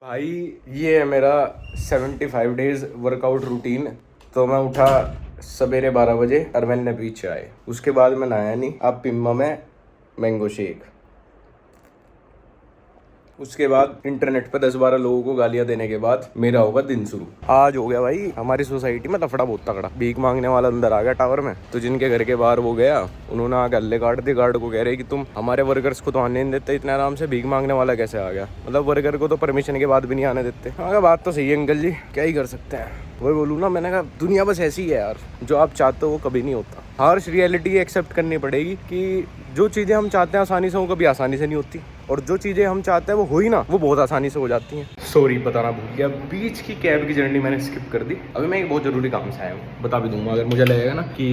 भाई ये है मेरा 75 डेज वर्कआउट रूटीन। तो मैं उठा सवेरे 12 बजे और मैंने पी चाय। उसके बाद मैं नहाया नहीं, अब पिम्मा में मैंगो शेक। उसके बाद इंटरनेट पे 10-12 लोगों को गालियां देने के बाद मेरा होगा दिन शुरू। आज हो गया भाई हमारी सोसाइटी में लफड़ा बहुत तगड़ा। भीख मांगने वाला अंदर आ गया टावर में, तो जिनके घर के बाहर वो गया, उन्होंने आगे हल्ले काट दिए। गार्ड को कह रहे कि तुम हमारे वर्कर्स को तो आने नहीं देते, इतने आराम से भीख मांगने वाला कैसे आ गया? मतलब वर्कर को तो परमिशन के बाद भी नहीं आने देते। हाँ बात तो सही है अंकल जी, क्या ही कर सकते हैं। वही बोलूँ ना, मैंने कहा दुनिया बस ऐसी ही है यार, जो आप चाहते हो वो कभी नहीं होता। हार्श रियलिटी एक्सेप्ट करनी पड़ेगी कि जो चीज़ें हम चाहते हैं आसानी से, वो कभी आसानी से नहीं होती, और जो चीज़ें हम चाहते हैं वो हो ही ना, वो बहुत आसानी से हो जाती हैं। सॉरी बताना भूल गया, बीच की कैब की जर्नी मैंने स्किप कर दी। अभी मैं एक बहुत ज़रूरी काम से आया हूँ, बता भी दूंगा अगर मुझे लगेगा ना कि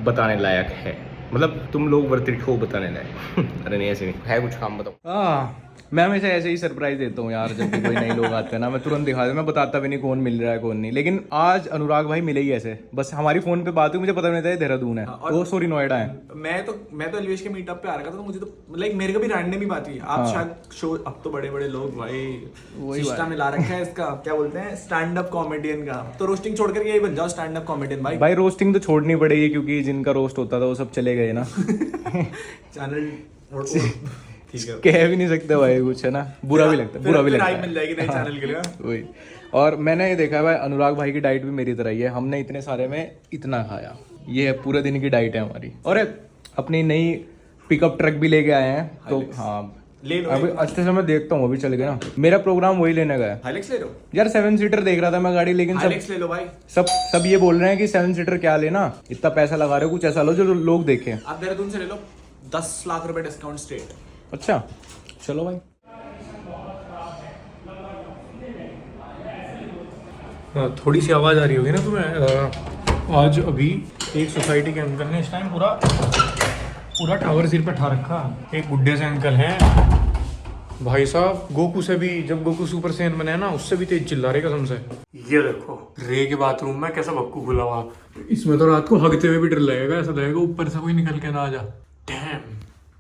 बताने लायक है, मतलब तुम लोग वर्थ इट हो बताने लायक। अरे नहीं ऐसे नहीं है, कुछ काम बताओ। मैं हमेशा ऐसे ही सरप्राइज देता हूँ यार, जब भी कोई नए लोग आते हैं ना, मैं तुरंत दिखा देता, मैं बताता भी नहीं कौन मिल रहा है कौन नहीं। लेकिन आज अनुराग भाई मिले ही ऐसे, बस हमारी फोन पे बात हुई, मुझे पता नहीं था देहरादून है, वो सॉरी नोएडा है। मैं तो एलवेश के मीटअप पे आ रखा था, तो मुझे तो लाइक मेरे को भी रैंडम ही बात हुई। आप शायद शो, अब तो बड़े बड़े लोग भाई सिस्टम मिला रखा है इसका, क्या बोलते हैं, स्टैंड अप कॉमेडियन का। तो रोस्टिंग छोड़ करके यही बन जाओ स्टैंड अप कॉमेडियन भाई। भाई रोस्टिंग तो छोड़नी पड़ेगी, क्योंकि जिनका रोस्ट होता था वो सब चले गए ना। चैनल ठीक है, कह भी नहीं सकते भाई कुछ, है ना, बुरा भी लगता है, बुरा भी लगता है। मिल जाएगी नए चैनल के लिए। वही। और मैंने ये देखा है भाई, अनुराग भाई की डाइट भी मेरी तरह ही है। हमने इतने सारे में इतना खाया, ये है पूरे दिन की डाइट है हमारी। और अपनी नई पिकअप ट्रक भी लेके आए हैं, तो हाँ ले लो। अभी अच्छे से मैं देखता हूँ, अभी चल गए ना, मेरा प्रोग्राम वही लेने का है। हाइलेक्स ले लो यार 7 सीटर देख रहा था मैं गाड़ी, लेकिन हाइलेक्स ले लो भाई। सब ये बोल रहे हैं कि 7 सीटर क्या लेना, इतना पैसा लगा रहे हो, कुछ ऐसा लो जो लोग देखें। आप देहरादून से ले लो, 10 लाख रुपए डिस्काउंट स्टेट। अच्छा चलो भाई। थोड़ी सी आवाज़ आ रही होगी ना तुम्हें। आज अभी एक सोसाइटी के अंकल ने इस टाइम पूरा टावर सिर पे ठा रखा। एक बुढ़े से अंकल हैं भाई साहब, गोकू से भी, जब गोकू सुपर सैयन बने ना, उससे भी तेज चिल्ला रहे कसम से। ये देखो रे के बाथरूम में कैसा भक्कू खुला हुआ, इसमें तो रात को हगते हुए भी डर लगेगा, ऐसा लगेगा ऊपर से कोई निकल के ना आ जा। डैम।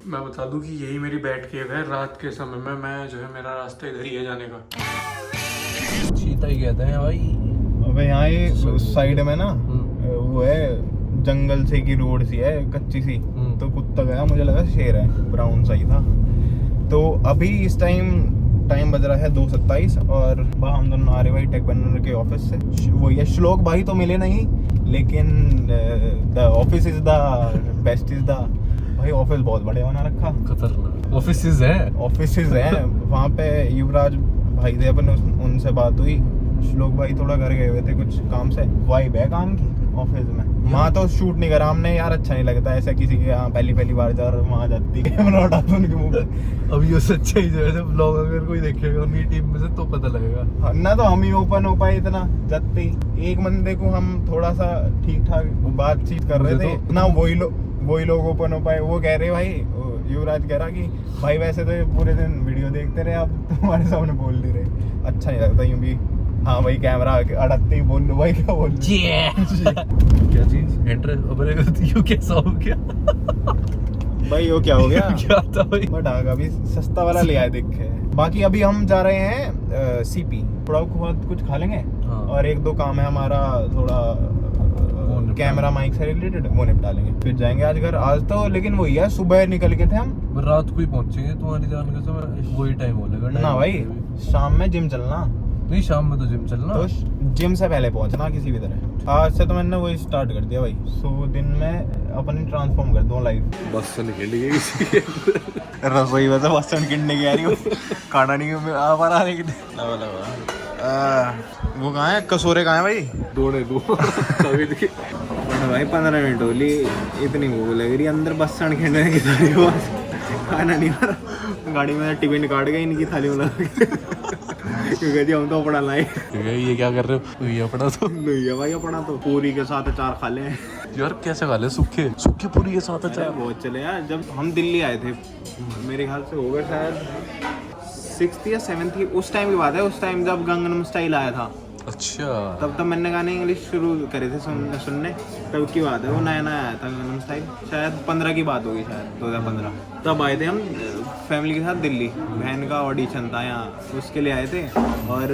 मैं बता दूं कि यही मेरी बैट केव है। रात के समय में मैं जो है, मेरा रास्ता इधर ही है जाने का। चीता ही कहते हैं भाई। अबे यहाँ ये उस साइड में ना वो है, जंगल से की रोड सी है कच्ची सी, तो कुत्ता गया, मुझे लगा शेर है, ब्राउन सा ही था। तो अभी इस टाइम बज रहा है 2:27 और वहाँ हम दोनों आ रहे भाई टेक बनर के ऑफिस से। वो ये श्लोक भाई तो मिले नहीं, लेकिन the office is the best is the भाई। ऑफिस बहुत बड़े बना रखा, खतरनाक ऑफिसेज है वहाँ पे युवराज भाई थे अपन, उनसे बात हुई। श्लोक भाई थोड़ा घर गए हुए थे कुछ काम से, वाइब है काम की ऑफिस में। वहाँ तो शूट नहीं करा हमने यार, अच्छा नहीं लगता ऐसा किसी के यहाँ पहली बार जा रहा, वहाँ जाती कैमरा उठाता उनके मुंह पे। अब ये सच्चाई जो है, ब्लॉग अगर कोई देखेगा उनकी टीम में से तो पता लगेगा। ना तो हम ही ओपन हो पाए इतना, जब एक बंदे को हम थोड़ा सा ठीक ठाक बातचीत कर रहे थे ना, वही लोग ओपन हो पाए। वो कह रहे भाई, युवराज कह रहा कि भाई वैसे तो पूरे दिन वीडियो देखते रहे, आप तुम्हारे सामने बोल नहीं रहे, अच्छा नहीं लगता यूं भी। हाँ भाई कैमरा अड़कते ही बोल लो भाई, क्या बोल क्या चीज एंटर अब कैसा हो गया भाई, वो क्या हो गया क्या था भाई? बट अभी सस्ता वाला ले आए देख के। बाकी अभी हम जा रहे हैं सीपी, थोड़ा बहुत कुछ खा लेंगे। हाँ। और 1-2 काम है हमारा, थोड़ा कैमरा माइक से रिलेटेड, वो निपटा लेंगे, फिर जाएंगे आज घर। आज तो लेकिन वही है, सुबह निकल के थे हम, रात को ही पहुंचेंगे तुम्हारी जान के समय, वही टाइम हो लेगा ना भाई। शाम में जिम चलना, नहीं शाम में तो जिम चलना, तो जिम से पहले पहुंचना किसी भी तरह। आज से तो मैंने वही स्टार्ट कर दिया भाई, सो दिन में अपनी ट्रांसफॉर्म कर दूं लाइफ। बस से निकल गई किसी रसोई वैसे बसन किन्ने की आ रही हो, खाना नहीं आ पा रहा, लेकिन वो कहाँ है, कसोरे कहाँ है भाई? दो भाई 15 मिनट हो ली, इतनी भूख लग रही, अंदर बसन खेलने की थाली, खाना नहीं आ रहा। गाड़ी में टिफिन काट गई इनकी थाली में लगा क्योंकि हम तो अपना लाए। ये क्या कर रहे हो? ये अपना तो नहीं है भाई, अपना तो पूरी के साथ अचार खा ले यार। कैसे खा ले सूखे पूरी के साथ अचार? बहुत चले यार। जब हम दिल्ली आए थे, मेरे ख्याल से हो गए शायद 6th या 7th की, उस टाइम की बात है। उस टाइम जब गंगनम स्टाइल आया था, अच्छा तब मैंने गाने इंग्लिश शुरू करे थे सुनने, तब की बात है। वो नया आया था गंगनम स्टाइल, शायद 15 की बात होगी, शायद 2015 तब आए थे हम। फैमिली के साथ दिल्ली, बहन का ऑडिशन था यहाँ, उसके लिए आए थे। और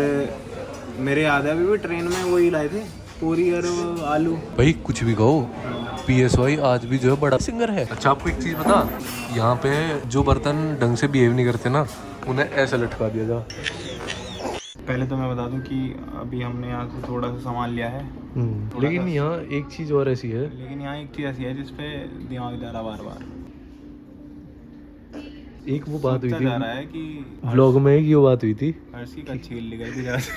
मेरे याद है अभी भी ट्रेन में वही लाए थे, पूरी और वो आलू। भाई कुछ भी कहो, PSY आज भी जो है बड़ा सिंगर है। अच्छा आपको एक चीज़ बता, यहाँ पे जो बर्तन ढंग से बिहेव नहीं करते ना, उन्हें ऐसे लटका दिया जा। पहले तो मैं बता दूं कि अभी हमने यहाँ से थोड़ा सा सामान लिया है, लेकिन यहाँ एक चीज़ और ऐसी है, लेकिन यहाँ एक चीज़ ऐसी है जिसपे दिमाग जा रहा बार बार एक वो बात हुई जा रहा थी है कि व्लॉग में, एक ये बात हुई थी, हर्षी का छील ली गई थी जरा से।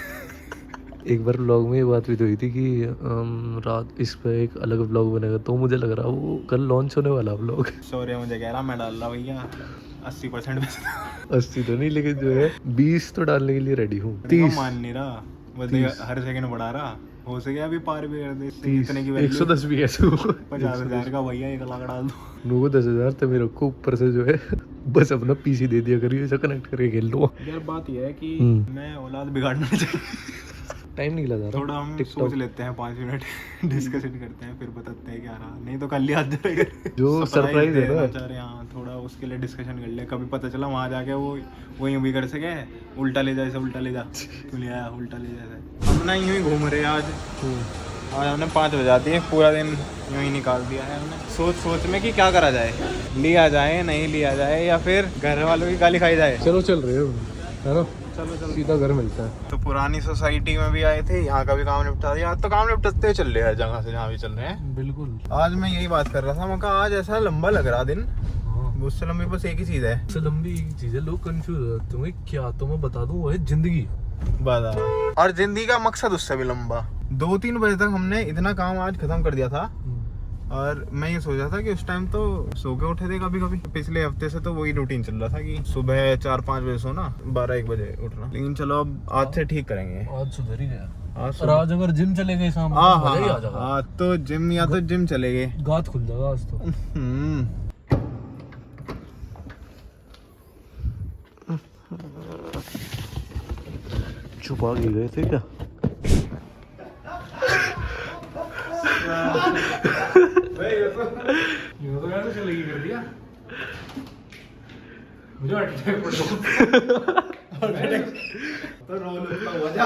एक बार व्लॉग में ये बात भी तो हुई थी कि रात इस पे एक अलग व्लॉग बनेगा, तो मुझे लग रहा वो कल लॉन्च होने वाला व्लॉग। सॉरी मुझे कह रहा, मैं डाल रहा भैया 80% 80 तो नहीं, लेकिन जो है 20 तो डालने के लिए रेडी हूँ। 30 मान नहीं रहा, बस हर सेकंड बढ़ा रहा, हो सके अभी पार भी कर दे इतने की वैल्यू। 110 भी कैसे 50,000 का भैया 1 लाख डाल दो। लोगों 10,000 तो मेरे को ऊपर से जो है बस अपना PC दे दिया करिए, ऐसा कनेक्ट करके खेल लो। यार बात यह है कि मैं औलाद बिगाड़ना चाहिए। टाइम निकला था थोड़ा हम सोच लेते हैं 5 मिनट, डिस्कशन करते हैं, फिर बताते हैं क्या रहा, नहीं तो कल ही आज जाएगा। जो सरप्राइज है ना, चाह रहे हाँ थोड़ा उसके लिए डिस्कशन कर ले, कभी पता चला वहाँ जाके वो यूँ भी कर सके, उल्टा ले जा, ऐसे उल्टा ले जा, तू ले आया उल्टा ले जा। हम ना यूँ ही घूम रहे आज हमने 5 बजा दिए, पूरा दिन यूँ ही निकाल दिया है हमने सोच में कि क्या करा जाए, लिया जाए नहीं लिया जाए, या फिर घर वालों की गाली खाई जाए। चलो चल रहे हो है ना, चलो सीधा घर मिलता है। तो पुरानी सोसाइटी में भी आए थे, यहाँ का भी काम निपटा दिया, आज तो काम निपटाते हुए चल रहे हैं जगह से जहाँ भी चल रहे हैं। बिल्कुल, आज मैं यही बात कर रहा था, मैं कहा आज ऐसा लंबा लग रहा दिन, उससे लंबी बस एक ही चीज है, सबसे लंबी एक चीज है, लोग कंफ्यूज हो जाते होंगे क्या, तो मैं बता दूं वो है जिंदगी। बता, और जिंदगी का मकसद उससे भी लंबा। 2-3 बजे तक हमने इतना काम आज खत्म कर दिया था, और मैं ये सोचा था कि उस टाइम तो सो के उठे थे कभी कभी, पिछले हफ्ते से तो वही रूटीन चल रहा था कि सुबह 4-5 बजे सोना, 12-1 बजे उठना, लेकिन चलो अब आज से ठीक करेंगे। आज सुधर ही गया, आज और आज अगर जिम चले गए शाम को मजा ही आ जाएगा। आज तो जिम, या तो जिम चले गए, गात खुल जाएगा आज तो। छुपा के गए थे क्या? चलेगी कर दिया मुझे अटैक तो रोल हुआ जा।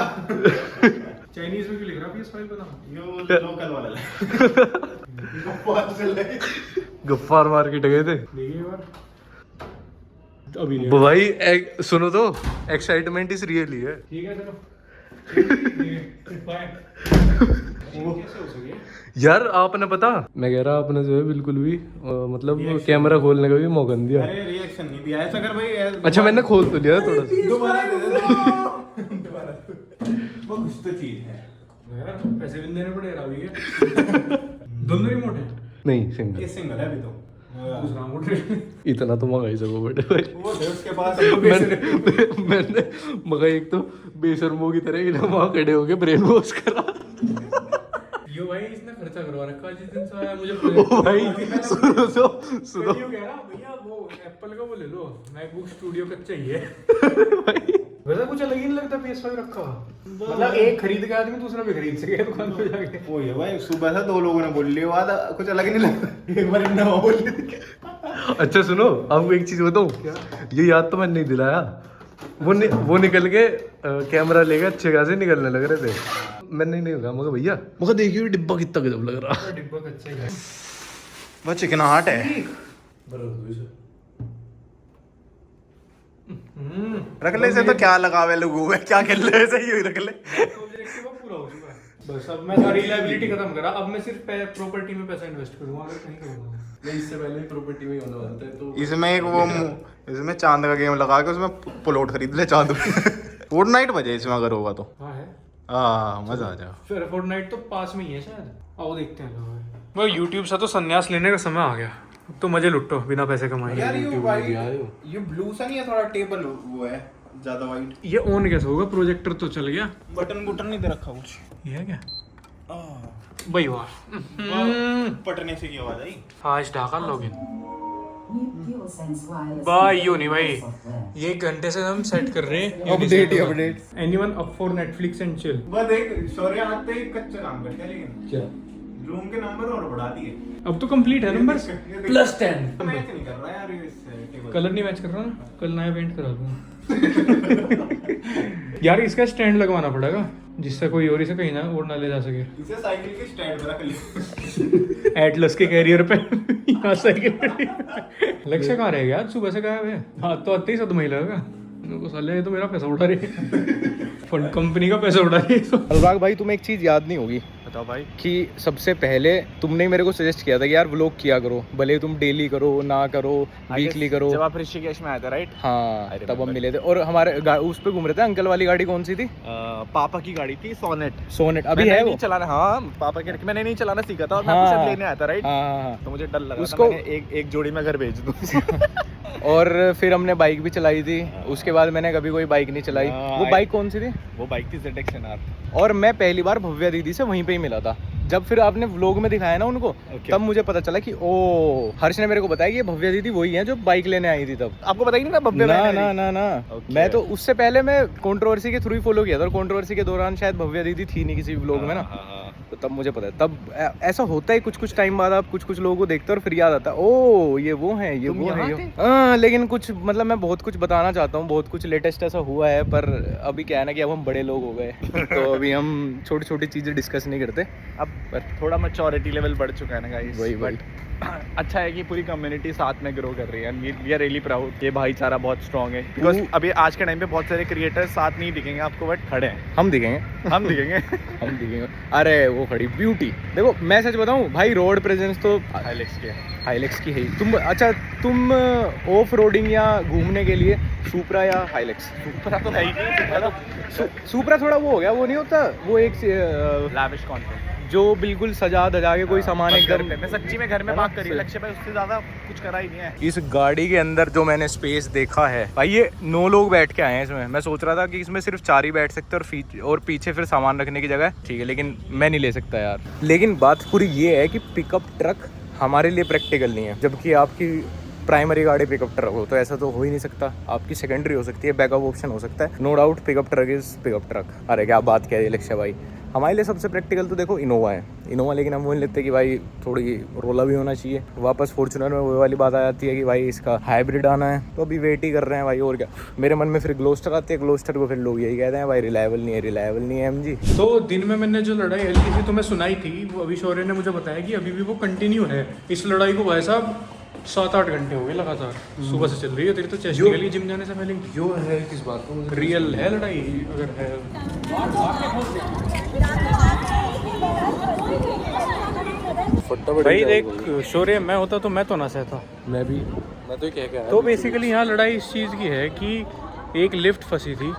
चाइनीज में क्यों लिख रहा PS5 बता, यो लोकल वाला गफ्फार मार्केट गए थे देखिए बार अभी भाई। सुनो तो, एक्साइटमेंट इज रियली है। ठीक है चलो यार आपने पता, मैं कह रहा आपने जो है बिल्कुल भी मतलब कैमरा खोलने का भी मौका नहीं दिया। अरे रिएक्शन नहीं दिया ऐसा कर भाई। अच्छा मैंने खोल तो लिया थोड़ा सा। दोबारा दे दे दोबारा, वो कुछ तो चीज है यार, पैसे भी देने पड़ेगा अभी के दोनों रिमोट है। नहीं सिंगल, ये सिंगल है अभी तो, दूसरा रिमोट इतना तो मंगा ही सको बेटे भाई। वो है उसके पास। मैंने मगा एक तो बेशर्मों की तरह इन्हें वहाँ खड़े होके ब्रेन वॉश करा। यो भाई इसने खर्चा करवा रखा जिस दिन से आया मुझे। ओ भाई सुनो तो सुनो, कह रहा भैया वो एप्पल का वो ले लो, मैकबुक स्टूडियो का चाहिए। वैसा कुछ अलग ही नहीं लगता PS5 रखा, मतलब एक खरीद के आदमी दूसरा भी खरीद सके दुकान पे जाके। वो है भाई, सुबह से 2 लोगों ने बोल लिया, बाद कुछ अलग ही नहीं लगता, एक बार नवा बोल लिया। अच्छा सुनो, आपको एक चीज बताऊं, ये याद तो मैंने नहीं दिलाया। वो निकल के कैमरा लेके अच्छे खासे निकलने लग रहे थे। मैंने नहीं कहा, मगर भैया मगर देखिए डिब्बा कितना गजब लग रहा। डिब्बा कच्चा ही है, वो चिकनाहट है। रख ले से तो क्या लगावे लोगों में, क्या कर ले ऐसे ही रख ले। ऑब्जेक्टिव पूरा हो चुका है बस। अब मैं सारी लायबिलिटी खत्म करा, अब मैं सिर्फ प्रॉपर्टी में पैसा इन्वेस्ट करूंगा, अगर कहीं करूंगा। इससे पहले प्रॉपर्टी में होने वाला था तो इसमें एक वो इसमें चांद का गेम लगा के उसमें प्लॉट खरीद ले चांद पे। फोर्टनाइट बजे इसमें अगर होगा तो हाँ है, हाँ मजा आ जाएगा। फिर फोर्टनाइट तो पास में ही है शायद, आओ देखते हैं। वो यूट्यूब से तो संन्यास लेने का समय आ गया, अब तो मजे लुटो बिना पैसे कमाए। यार ये ब्लू सा नहीं है, थोड़ा टेबल वो है ज्यादा वाइट। ये ऑन कैसे होगा, प्रोजेक्टर तो चल गया, बटन नहीं दे रखा कुछ। ये है क्या भाई? वाह, पटने से की आवाज आई। आज ढाका लॉगिन भाई। यू नहीं भाई, ये 1 घंटे से हम सेट कर रहे हैं update. Anyone up for Netflix and chill. वो देख शौर्य आते ही कच्चा काम करते हैं, लेकिन क्या रूम के नंबर और बढ़ा दिए। अब तो कंप्लीट है नंबर +10 मैच नहीं कर रहा यार इस टेबल। कलर नहीं मैच कर रहा ना, कल नया पेंट करा दूंगा। यार इसका स्टैंड लगवाना पड़ेगा जिससे कोई और इसे कहीं ना और ना ले जा सके। इसे साइकिल के स्टैंड पे रख लिया। एटलस के कैरियर पे यहाँ साइकिल लक्ष्य कहाँ रह गया आज सुबह से गायब है। हाँ तो आते ही सदमा ही लगेगा मेरे को, साले ये तो मेरा पैसा उड़ा रही है फंड कंपनी का पैसा उड़ा रही है। अनुराग भाई तुम्हें एक चीज याद नहीं होगी बताओ भाई। कि सबसे पहले तुमने ही मेरे को सजेस्ट किया था कि यार व्लॉग किया करो, भले तुम डेली करो ना करो, वीकली करो। जब आप ऋषिकेश में आए थे राइट? हाँ तब हम मिले थे और हमारे उस पे घूम रहे थे। अंकल वाली गाड़ी कौन सी थी? पापा की गाड़ी थी सोनेट। सोनेट अभी मैंने है नहीं वो? चलाना, हाँ पापा के मैंने नहीं चलाना सीखा था और मैं हाँ, आपको सिर्फ लेने आया था राइट? हाँ तो मुझे डर लगा उसको- था, मैंने एक जोड़ी में घर भेज दूं। और फिर हमने बाइक भी चलाई थी। उसके बाद मैंने कभी कोई बाइक नहीं चलाई। वो बाइक कौन सी थी? वो बाइक थी ZX NR। और मैं पहली बार भव्या दीदी से वहीं पे ही मिला था। जब फिर आपने व्लॉग में दिखाया ना उनको, तब मुझे पता चला कि ओ हर्ष ने मेरे को बताया कि ये भव्या दीदी वही है जो बाइक लेने आई थी तब। आपको पता ही नहीं था भव्य ना बहन है ना मेरी? ना ना Okay. मैं तो उससे पहले मैं कंट्रोवर्सी के थ्रू ही फॉलो किया था और कंट्रोवर्सी के दौरान शायद भव्या दीदी थी नहीं किसी व्लॉग में ना। तो तब मुझे पता है। तब ऐसा होता है कुछ टाइम बाद आप कुछ लोगों को देखते हो और फिर याद आता है ओ ये वो है, ये तुम वो है यहाँ ये। हाँ लेकिन कुछ मतलब मैं बहुत कुछ बताना चाहता हूँ, बहुत कुछ लेटेस्ट ऐसा हुआ है। पर अभी क्या है ना कि अब हम बड़े लोग हो गए तो अभी हम छोटी छोटी चीजें डिस्कस नहीं करते। अब थोड़ा मैच्योरिटी लेवल बढ़ चुका है ना गाइस। वही। अच्छा है कि पूरी कम्युनिटी साथ में ग्रो कर रही है। We are really proud. ये भाईचारा बहुत स्ट्रांग है बिकॉज अभी आज के टाइम पे बहुत सारे क्रिएटर्स साथ नहीं दिखेंगे आपको बट खड़े हैं। हम दिखेंगे हम दिखेंगे। हम दिखेंगे। अरे वो खड़ी ब्यूटी देखो। मैं सच बताऊं भाई, रोड प्रेजेंस तो हाइलेक्स के हाइलेक्स की है ही। तुम ऑफ रोडिंग या घूमने के लिए सुपरा या हाइलेक्स? सुपरा तो है ही नहीं। सुपरा थोड़ा वो हो गया, वो नहीं होता वो एक लैविश कॉन्टेंट जो बिल्कुल सजा धजा के कोई सामान एकदम। मैं सच्ची में घर में बात करी लक्ष्य भाई, उससे ज्यादा कुछ करा ही नहीं है। इस गाड़ी के अंदर जो मैंने स्पेस देखा है भाई, ये 9 लोग बैठ के आए हैं इसमें। मैं सोच रहा था कि इसमें सिर्फ 4 ही बैठ सकते और पीछे फिर सामान रखने की जगह ठीक है, लेकिन मैं नहीं ले सकता यार। लेकिन बात पूरी ये है कि पिकअप ट्रक हमारे लिए प्रैक्टिकल नहीं है, जबकि आपकी प्राइमरी गाड़ी पिकअप ट्रक हो तो ऐसा तो हो ही नहीं सकता। आपकी सेकेंडरी हो सकती है, बैकअप ऑप्शन हो सकता है। No doubt pickup truck is pickup truck. अरे क्या बात कह रही है लक्ष्य भाई। हमारे लिए सबसे प्रैक्टिकल तो देखो इनोवा है। इनोवा लेकिन हम वो नहीं लेते कि भाई थोड़ी रोला भी होना चाहिए। वापस फॉर्च्यूनर में वो वाली बात आ जाती है कि भाई इसका हाइब्रिड आना है, तो अभी वेट ही कर रहे हैं भाई। और क्या मेरे मन में फिर ग्लोस्टर आती है। ग्लोस्टर को फिर लोग यही कहते हैं भाई रिलायबल नहीं है MG। तो दिन में मैंने जो लड़ाई हल्की सी तुम्हें सुनाई थी, वो अभी शौर्य ने मुझे बताया कि अभी भी वो कंटिन्यू है। इस लड़ाई को भाई साहब 7-8 घंटे हो गए लगातार, सुबह से चल रही है। तेरी तो चेस्ट निकल गई जिम जाने से पहले। जो है किस बात को मुझे रियल है लड़ाई अगर है। भाई देख शौर्य, मैं होता तो मैं तो ना सहता। मैं तो ही कह के आया। तो बेसिकली यहाँ लड़ाई इस चीज़ की है कि एक लिफ्ट फंसी थी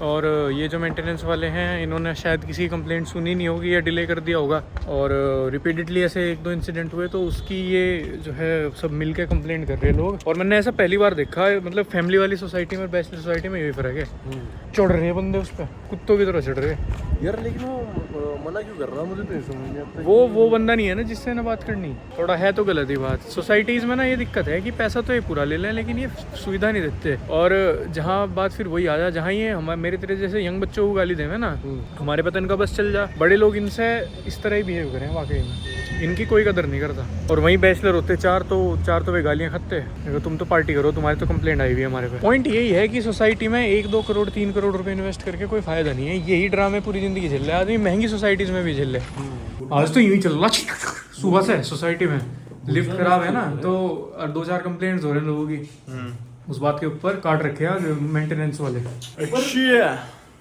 और ये जो मेंटेनेंस वाले हैं इन्होंने शायद किसी की कंप्लेंट सुनी नहीं होगी या डिले कर दिया होगा और रिपीटेडली ऐसे 1-2 इंसिडेंट हुए, तो उसकी ये जो है सब मिल के कंप्लेंट कर रहे हैं लोग। और मैंने ऐसा पहली बार देखा है, मतलब फैमिली वाली सोसाइटी में बैचलर सोसाइटी में यही फ़र्क है। चढ़ रहे हैं बंदे उस पर, कुत्तों की तरह चढ़ रहे हैं यार लेकिन वो मना क्यों कर रहा मुझे तो समझ नहीं आता। वो बंदा नहीं है ना जिससे ना बात करनी। थोड़ा है तो गलत ही बात। सोसाइटीज़ में ना ये दिक्कत है कि पैसा तो ये पूरा ले लें लेकिन ये सुविधा नहीं देते। और जहाँ बात फिर वही आ जाए, जहाँ ये मेरे तेरे जैसे यंग बच्चों को गाली देवे ना, हमारे पता इनका बस चल जा। बड़े लोग इनसे इस तरह ही बिहेव करें वाकई में, इनकी कोई कदर नहीं करता। और वहीं बैचलर होते चार तो वे गालियाँ खाते हैं। तुम तो पार्टी करो, तुम्हारी तो कंप्लेंट आई हुई है हमारे पे। पॉइंट यही है कि सोसाइटी में 1-2 करोड़ 3 करोड़ रुपए इन्वेस्ट करके कोई फायदा नहीं है। यही ड्रामे पूरी जिंदगी झेल रहे हैं आदमी, महंगी सोसाइटीज में भी झेल रहे। आज तो यूं ही चल रहा सुबह से सोसाइटी में। लिफ्ट खराब है ना तो 2-4 कंप्लेंट्स हो रहे हैं लोगों की उस बात के ऊपर। काट रखे हैं मेंटेनेंस वाले।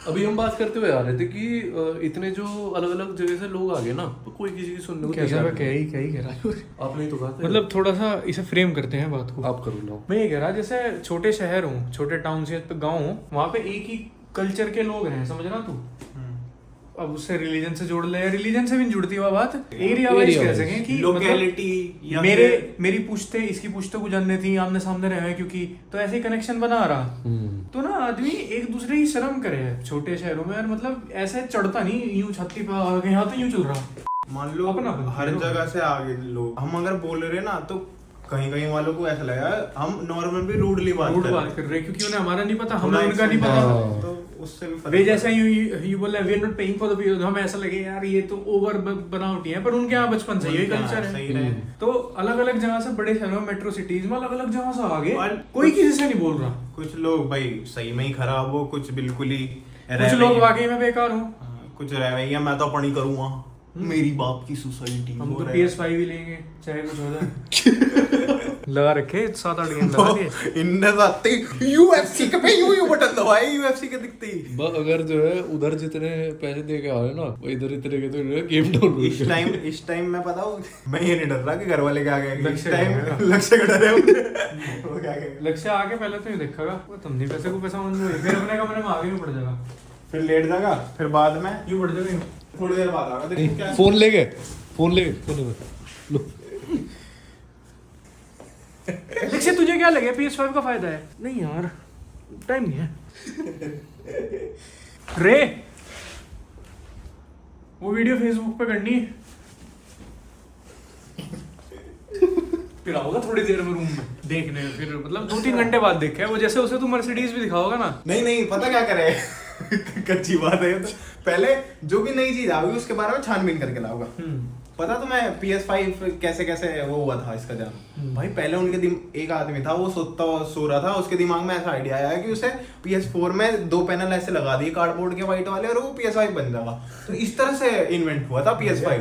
अभी हम बात करते हुए आ रहे थे कि इतने जो अलग अलग जगह से लोग आ गए ना, तो कोई किसी की सुनने को कैसा तैयार क्या ही कह रहा है। आपने ही तो कहा था। मतलब थोड़ा सा इसे फ्रेम करते हैं बात को। आप करो ना। मैं ये कह रहा जैसे छोटे शहर हूँ, छोटे टाउनशिप पे गाँव हूँ, वहाँ पे एक ही कल्चर के लोग हैं, समझ रहा तू। अब उससे रिलीजन से जोड़ ले, रिलीजन से भी नहीं जुड़ती हुआ बात, एरिया वाइज कह सकें कि लोकेलिटी या मेरी पूछते इसकी पूछते को जानने थी, आमने सामने रहे हैं क्योंकि, तो ऐसे कनेक्शन बना रहा। तो ना आदमी एक दूसरे की शर्म करे छोटे शहरों में यार। मतलब ऐसे चढ़ता नहीं यूं छत्ती पे आ गए, यहाँ तो यूं चल रहा। मान लो अपना हर जगह से आगे लोग, हम अगर बोल रहे ना तो कहीं वालों को ऐसा लगा हम नॉर्मल भी रूडली बात कर रहे हैं क्योंकि उन्हें हमारा नहीं पता, हमें उनका नहीं पता। तो उससे भी वे जैसा यू बोल रहे we are not paying for the views, हमें ऐसा लगे यार ये तो ओवर बनावटी है, पर उनके यहाँ बचपन से यही कल्चर है। तो अलग अलग जगह से, बड़े शहरों में, मेट्रो सिटीज में अलग अलग जगह से आ गए, कोई किसी से नहीं बोल रहा। कुछ लोग भाई सही में ही खराब हो, कुछ बिल्कुल ही कुछ लोग वाकई में बेकार हो, कुछ रह भैया मैं तो अपनी करूंगा, मेरी बाप की सोसाइटी। हम तो PS5 ही लेंगे चाहे कुछ हो जाए। लगा रखे 7-8 गेम लगा दिए इनने आते UFC के पे यू बटन दबाए, UFC के दिखते ही। अगर जो है उधर जितने पैसे दे के आए ना, वो इधर इतने के तो गेम डाउनलोड। इस टाइम मैं पता हूँ मैं ये नहीं डर रहा कि घर वाले क्या कहेंगे, इस लक्ष्य टाइम लक्ष्य का डर है मुझे। वो क्या कहेंगे, लक्ष्य आके पहले तो ये देखेगा वो तुम नहीं पैसे को पैसा मंजूर है, फिर अपने कमरे में आगे भी पड़ जाएगा, फिर लेट जाएगा, फिर बाद में यूं पड़ जाएगा, थोड़ी देर बाद आएगा। देखो क्या फोन ले गए, फोन ले गए, लो। लक्ष्य तुझे क्या लगे PS5 का फायदा है? नहीं यार टाइम नहीं है। रे वो वीडियो फेसबुक पे करनी है, फिर आओगा थोड़ी देर में रूम में देखने, फिर मतलब 2-3 घंटे बाद देखे वो, जैसे उसे तू मर्सिडीज भी दिखाओगा ना। नहीं पता क्या करे। कच्ची बात है ये तो, पहले जो भी नई चीज आएगी उसके बारे में छानबीन करके लाऊंगा। पता तुम्हें PS5 कैसे कैसे वो हुआ था इसका जन्म? भाई पहले उनके एक आदमी था, वो सो रहा था, उसके दिमाग में ऐसा आइडिया आया कि उसे PS4 में 2 पैनल ऐसे लगा दिए कार्डबोर्ड के व्हाइट वाले और वो PS5 बन जाएगा। तो इस तरह से इन्वेंट हुआ था PS5।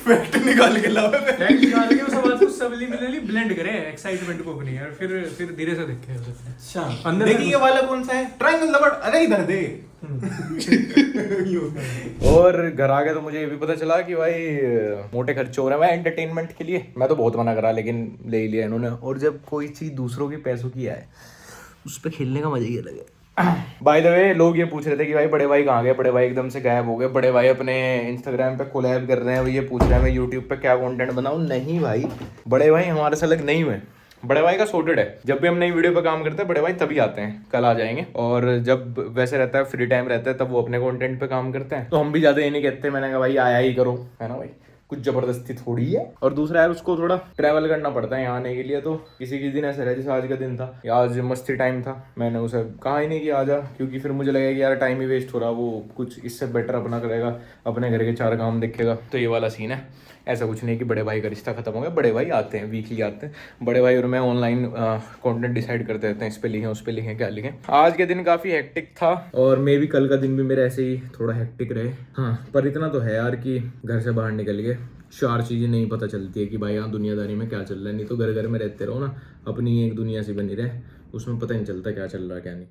फैक्ट निकाल के लाओ, फैक्ट निकाल के उस बात को सबलिमिनली ब्लेंड करें एक्साइटमेंट को अपनी, और फिर धीरे से देखें उसे। अच्छा अंदर देखिए ये वाला कौन सा है, ट्रायंगल लवर, अरे इधर दे। और घर आ गया तो मुझे ये भी पता चला कि भाई मोटे खर्चे हो रहे हैं भाई एंटरटेनमेंट के लिए। मैं तो बहुत मना करा लेकिन ले ही लिया इन्होंने। और जब कोई चीज दूसरों के पैसों की आए उस पर खेलने का मजा ही अलग है। बाय द वे लोग ये पूछ रहे थे कि भाई बड़े भाई कहाँ गए, बड़े भाई एकदम से गायब हो गए, बड़े भाई अपने इंस्टाग्राम पे कोलैब कर रहे हैं, ये पूछ रहे हैं मैं यूट्यूब पे क्या कंटेंट बनाऊं। नहीं भाई, बड़े भाई हमारे से अलग नहीं हुए, बड़े भाई का सॉर्टेड है। जब भी हम नई वीडियो पे काम करते हैं बड़े भाई तभी आते हैं, कल आ जाएंगे। और जब वैसे रहता है फ्री टाइम रहता है तब वो अपने कंटेंट पे काम करते हैं। तो हम भी ज़्यादा ये नहीं कहते, मैंने कहा भाई आया ही करो, है ना भाई, कुछ जबरदस्ती थोड़ी है। और दूसरा यार उसको थोड़ा ट्रैवल करना पड़ता है यहाँ आने के लिए, तो किसी किसी दिन ऐसा रहे जैसे आज का दिन था या आज मस्ती टाइम था, मैंने उसे कहा ही नहीं कि आ जा, क्योंकि फिर मुझे लगेगा कि यार टाइम ही वेस्ट हो रहा, वो कुछ इससे बेटर अपना करेगा, अपने घर के 4 काम देखेगा। तो ये वाला सीन है। ऐसा कुछ नहीं कि बड़े भाई का रिश्ता खत्म हो गया, बड़े भाई आते हैं, वीकली आते हैं। बड़े भाई और मैं ऑनलाइन कंटेंट डिसाइड करते रहते हैं, इस पे लिखें उस पे लिखें क्या लिखें। आज के दिन काफ़ी हेक्टिक था और मे भी कल का दिन भी मेरा ऐसे ही थोड़ा हेक्टिक रहे। हाँ पर इतना तो है यार कि घर से बाहर निकल के 4 चीज़ें नहीं पता चलती है कि भाई यहाँ दुनियादारी में क्या चल रहा है। नहीं तो घर घर में रहते रहो ना, अपनी एक दुनिया सी बनी रहे, उसमें पता नहीं चलता क्या चल रहा है क्या नहीं।